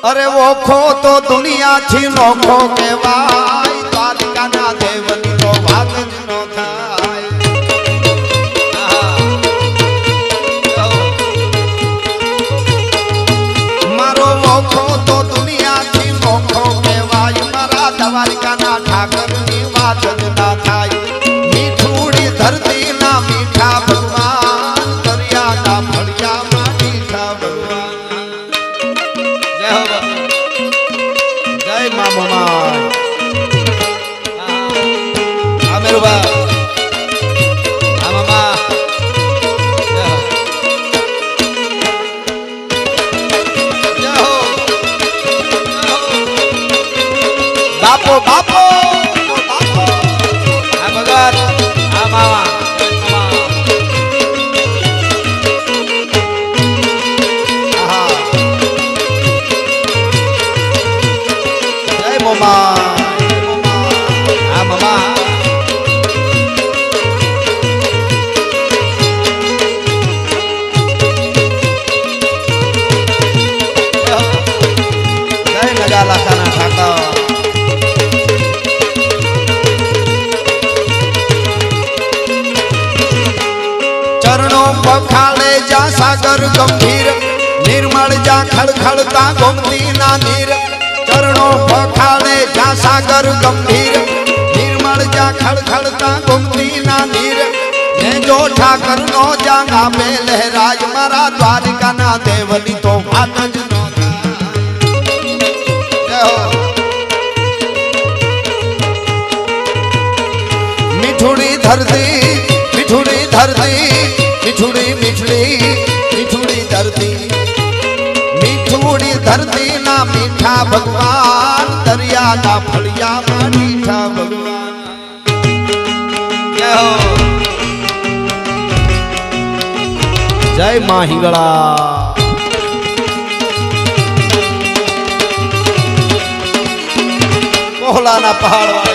अरे वो खो तो दुनिया थी नोखो के वाई द्वारिका ना देवनी तो बात ज नो थाय मारो वो खो तो दुनिया थी नोखो के वाई मारा द्वारिका ना ठाकर नी बात ज ना थाय मीठूड़ी धरती ना मीठा भगवान दरिया ना फड़िया मा मीठा भगवान जय हो जय मां मोमाय मेरे बा मामा जय हो बापो बापो भगवान मामा जय मोमा मामा जय नगाला खाना ठाकर चरणों पखाले जा सागर गंभीर निर्मल जा खड़खड़ता गोमती ना नीर चरणों पखाले जा सागर गंभीर निर्मल जा खड़खड़ता गोमती ना नीर ने जो ठाकर नो जांगा पे लहराज मारा द्वारिका ना देवली तो मातज नो जय हो मिठुड़ी धरती मिठुड़ी धरती मिठुड़ी मिठड़ी मिठुड़ी धरती मिठुड़ी धरती ना मीठा भगवान दरिया ना फड़िया मा मीठा भगवान जय हो जय मां हिंगड़ा कोहला ना पहाड़ वाली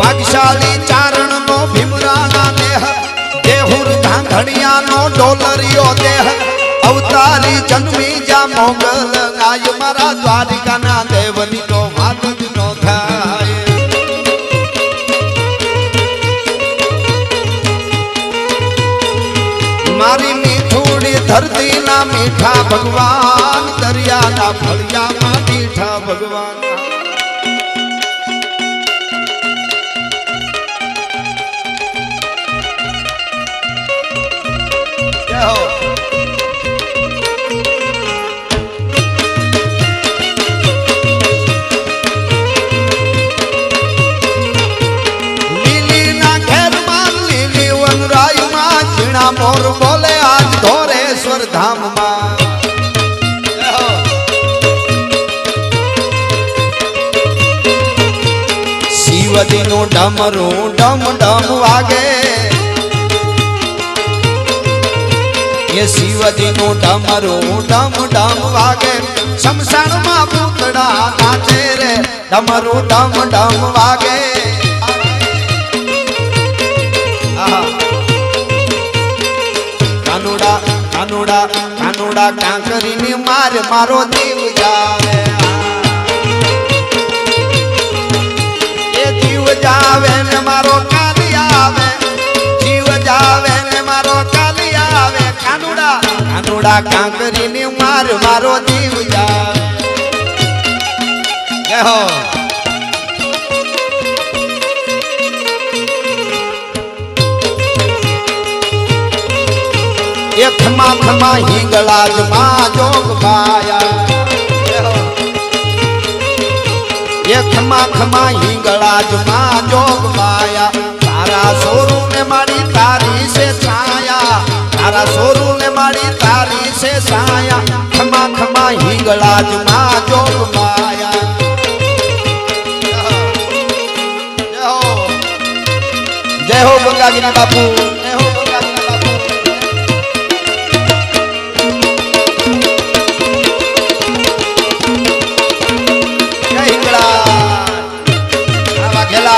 भाग्यशाली चारण नो भीमराना देह देहुर धांधड़िया नो डोलरियो देह अवतारी जन्मी जा मोगल आय मारा द्वारिका ना देवनी तो मातज नो थाय मारी मीठूड़ी धरती ना मीठा भगवान दरिया ना फड़िया मा मीठा भगवान लीली ना घेर मान लीली वनराय मां जीना मोर बोले आज धोरेश्वर धाम मां शिवजी नो डमरू डम डम वागे ये शिवजी नो डमरू डम डम वागे शमशान मां पूतड़ा नाचे रे डमरू डम डम वागे कानुड़ा कानुड़ा कानुड़ा कांकरी ने मार मारो जीव जावे ये जीव जावे ने मारो काली आवे जीव जावे ने मारो काली आवे कानुड़ा कानुड़ा कांकरी ने मार मारो जीव जावे जय हो ये खमा खमा हिंगलाज मां जोग माया ये खमा खमा हिंगलाज मां जोग माया तारा सोरू ने मारी तारी से छाया तारा सोरू ने मारी तारी से छाया खमा खमा हिंगलाज मां जोग माया जय हो गंगागिरी बापू, जय हो गंगागिरी बापू। जय हिंगळा वाघेला।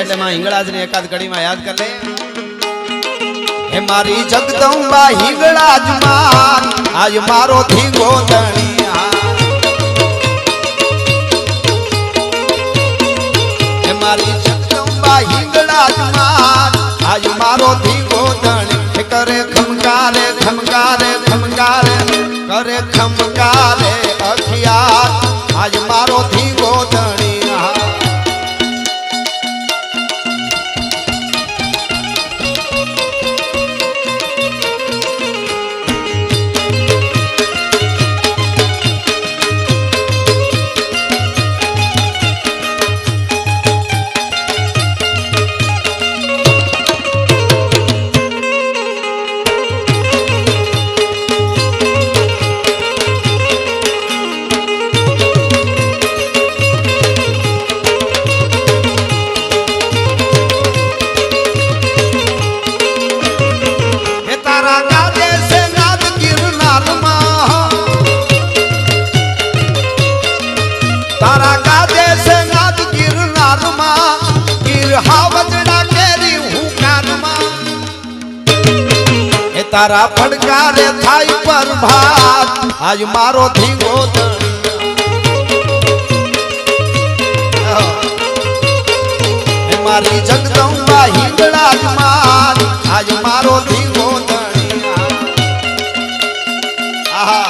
એટલે માં હિંગળાજને એકાદ કડીમાં યાદ કર લે। હે મારી જગદંબા હિંગળાજમાં આજ મારો ધીંગો ધણિયા। હે મારી જગદંબા હિંગળાજમાં આજ મારો ધીંગો ધણી કરે ખમકારે ખમકારે ખમકારે કરે ખમકારે અખિયાર આજ મારો ધીંગો ધણિયા। तारा फड़कारे थाई पर भात आज मारो धींगो धणिया। मारी जगदंबा हिंगळाजमान आज मारो धींगो धणिया। आहा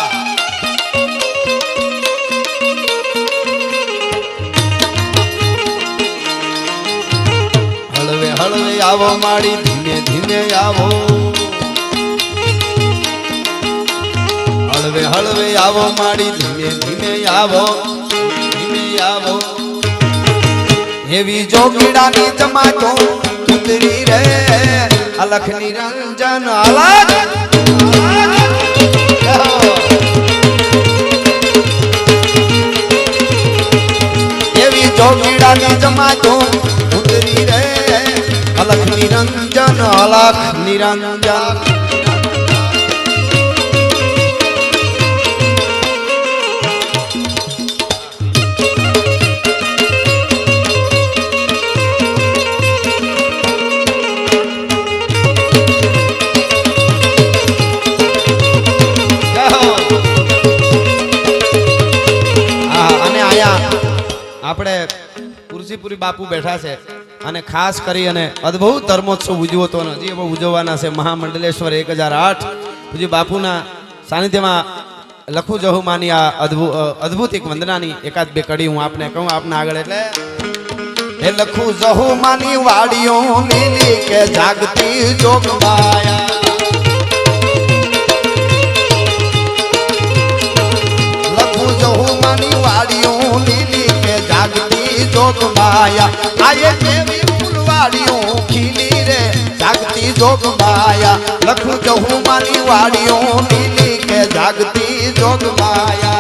हळवे हळवे आवो माड़ी धीमे धीमे आवो। हळवे हळवे आवो माड़ी धीमे धीमे आवो धीमे आवो। एवी जोगीडानी जमातो सुंदरी रे अलख निरंजन अलख एवी जोगीडानी जमातो सुंदरी रे अलख निरंजन अलख निरंजन। આપણે કુરસીપુરી બાપુ બેઠા છે અને ખાસ કરી અને અદ્ભુત ધર્મોત્સવ ઉજવો તો હજી એવો ઉજવવાના છે। મહામંડલેશ્વર 1008 પૂજ્ય બાપુના સાનિધ્યમાં લખુ જહુમાની આ અદ્ભુત એક વંદનાની એકાદ બે કડી હું આપને કહું આપના આગળ। એટલે હે લખુ જહુમાની વાડીઓ લીલી કે જાગતી જોગમાયા। લખુ જહુમાની વાડીઓ લીલી जागती जोग माया आये देवी फुलवाड़ियों खिली रे जागती जोग माया। लखू जहू मानी वाड़ियों नीली के जागती जोग माया।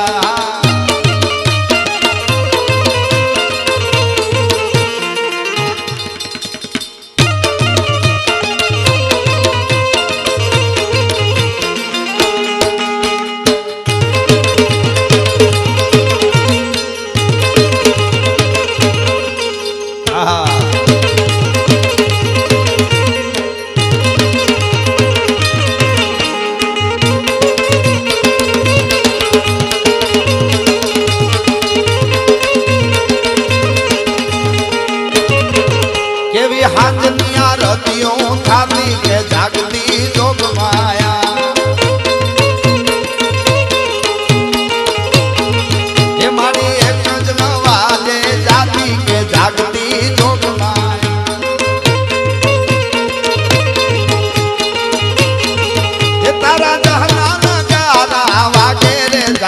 जागती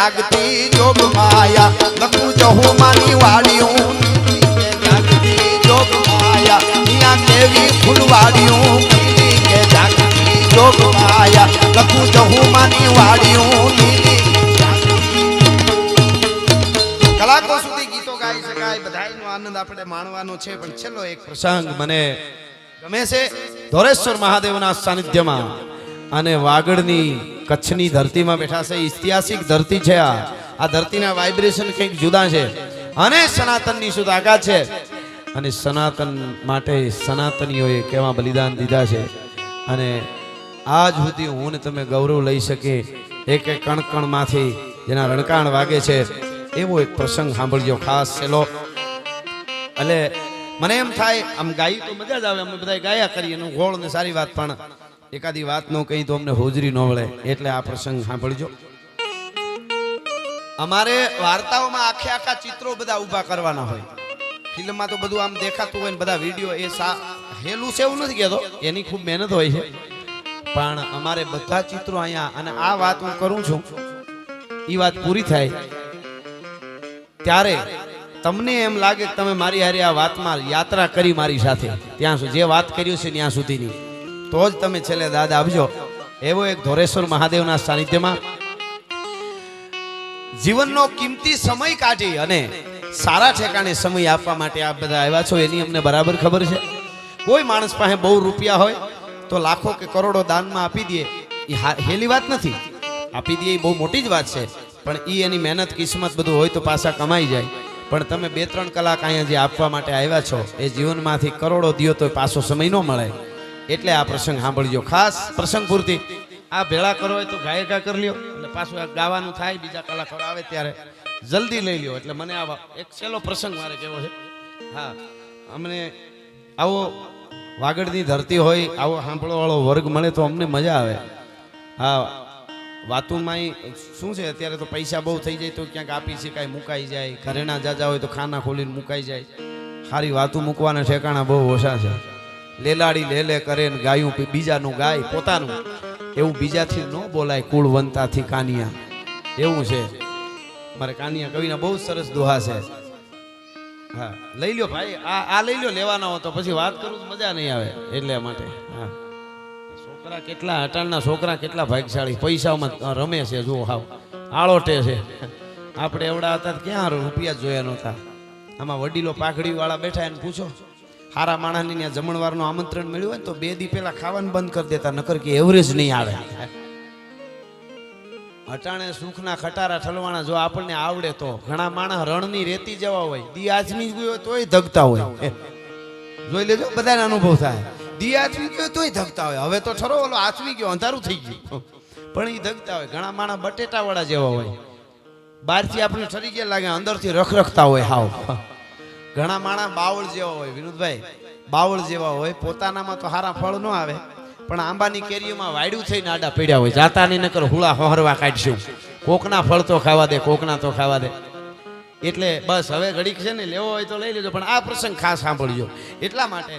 જાગતી જોગ માયા લખું જહું માની વાડિયું કે જાગતી જોગ માયા અહીંયા કેવી ફૂલવાડિયું કે જાગતી જોગ માયા લખું જહું માની વાડિયું કલાકો સુધી ગીતો ગાઈ શકાય બધાયનો આનંદ આપણે માણવાનો છે પણ છેલ્લો એક પ્રસંગ મને ગમે છે ધોરેશ્વર મહાદેવના સાનિધ્યમાં અને વાગડની કચ્છની ધરતીમાં બેઠા છે ઐતિહાસિક ધરતી છે આ ધરતીના વાઇબ્રેશન કંઈક જુદા છે અને સનાતનની શું તાકાત છે અને સનાતન માટે સનાતનીઓએ કેવા બલિદાન દીધા છે અને આજ સુધી હું ને તમે ગૌરવ લઈ શકીએ એક એક કણકણમાંથી જેના રણકાણ વાગે છે એવો એક પ્રસંગ સાંભળજો ખાસ છેલ્લો એટલે મને એમ થાય આમ ગાઈ તો મજા જ આવે અમે બધા ગાયા કરીએ એનું ગોળ ને સારી વાત પણ એકાદી વાત નો કહી તો અમને હોજરી ન વળે એટલે આ પ્રસંગ સાંભળજો અમારે વાર્તાઓમાં આખા ચિત્રો બધા ઊભા કરવાના હોય ફિલ્મમાં તો બધું આમ દેખાતું હોય ને બધા વિડીયો એ હેલું છે એવું નથી કહેતો એની ખૂબ મહેનત હોય છે પણ અમારે બધા ચિત્રો અહીંયા અને આ વાત હું કરું છું એ વાત પૂરી થાય ત્યારે તમને એમ લાગે કે તમે મારી હારે આ વાતમાં યાત્રા કરી મારી સાથે ત્યાં સુધી જે વાત કર્યું છે ત્યાં સુધીની તો જ તમે છેલ્લે દાદ આપજો એવો એક ધોરેશ્વર મહાદેવના સાનિધ્યમાં જીવનનો કિંમતી સમય કાઢી અને સારા ઠેકાણે સમય આપવા માટે આપ બધા આવ્યા છો એની અમને બરાબર ખબર છે કોઈ માણસ પાસે બહુ રૂપિયા હોય તો લાખો કે કરોડો દાનમાં આપી દે એ હેલી વાત નથી આપી દે એ બહુ મોટી જ વાત છે પણ એ એની મહેનત કિસ્મત બધું હોય તો પાછા કમાઈ જાય પણ તમે 2-3 કલાક અહીંયા જે આપવા માટે આવ્યા છો એ જીવનમાંથી કરોડો દિયો તો પાછો સમય ન મળે એટલે આ પ્રસંગ સાંભળજો ખાસ પ્રસંગ પૂરતી આ ભેળા કરો હોય તો ગાયકા કરી લ્યો એટલે પાછું ગાવાનું થાય બીજા કલાકારો આવે ત્યારે જલ્દી લઈ લ્યો એટલે મને આ એક છેલ્લો પ્રસંગ મારે કેવો છે હા અમને આવો વાગડની ધરતી હોય આવો સાંભળો વાળો વર્ગ મળે તો અમને મજા આવે હા વાતુમાં શું છે અત્યારે તો પૈસા બહુ થઈ જાય તો ક્યાંક આપી શકાય મુકાઈ જાય ઘરેણા જાજા હોય તો ખાના ખોલીને મુકાઈ જાય સારી વાતું મૂકવાના ઠેકાણા બહુ ઓછા છે લેલાડી લેલે કરે ને ગાયું બીજાનું ગાય પોતાનું એવું બીજાથી ન બોલાય કુળવંતાથી કાનિયા એવું છે મારે કાનિયા કવિના બહુ સરસ દોહા છે હા લઈ લ્યો ભાઈ આ લઈ લ્યો લેવાના હો તો પછી વાત કરું મજા નહીં આવે એટલે માટે હા છોકરા કેટલા અટાણના છોકરા કેટલા ભાગ્યશાળી પૈસામાં રમે છે જો હાવ આળોટે છે આપણે એવડા હતા ક્યાં રૂપિયા જોયા નહોતા આમાં વડીલો પાઘડી વાળા બેઠા એને પૂછો હારા માણસને ત્યાં જમણવારનું આમંત્રણ મળ્યું હોય તો 2 દી પહેલા ખાવાનું બંધ કરી દેતા નકર કે એવરેજ નહીં આવે અટાણે સુખના ખટારા ઠલવાણા જો આપણને આવડે તો ઘણા માણસ રણની રેતી જવા હોય દી આચમી ગયો તોય ધગતા હોય જોઈ લેજો બધાને અનુભવ થાય દી આચમી ગયો તોય ધગતા હોય હવે તો ઠરો ઓલો આચમી ગયો અંધારું થઈ ગયું પણ એ ધગતા હોય ઘણા માણસ બટેટા વાળા જેવા હોય બહારથી આપણે ઠરી ગયા લાગે અંદરથી રખરખતા હોય હાવ ઘણા માણસ બાવળ જેવા હોય વિનોદભાઈ બાવળ જેવા હોય પોતાનામાં તો સારા ફળ ન આવે પણ આંબાની કેરીઓમાં વાયડું થઈને આડા પડ્યા હોય જાતા ની નકર હુળા હોહરવા કાઢશું કોકના ફળ તો ખાવા દે કોકના તો ખાવા દે એટલે બસ હવે ઘડીક છે ને લેવો હોય તો લઈ લેજો પણ આ પ્રસંગ ખાસ સાંભળજો એટલા માટે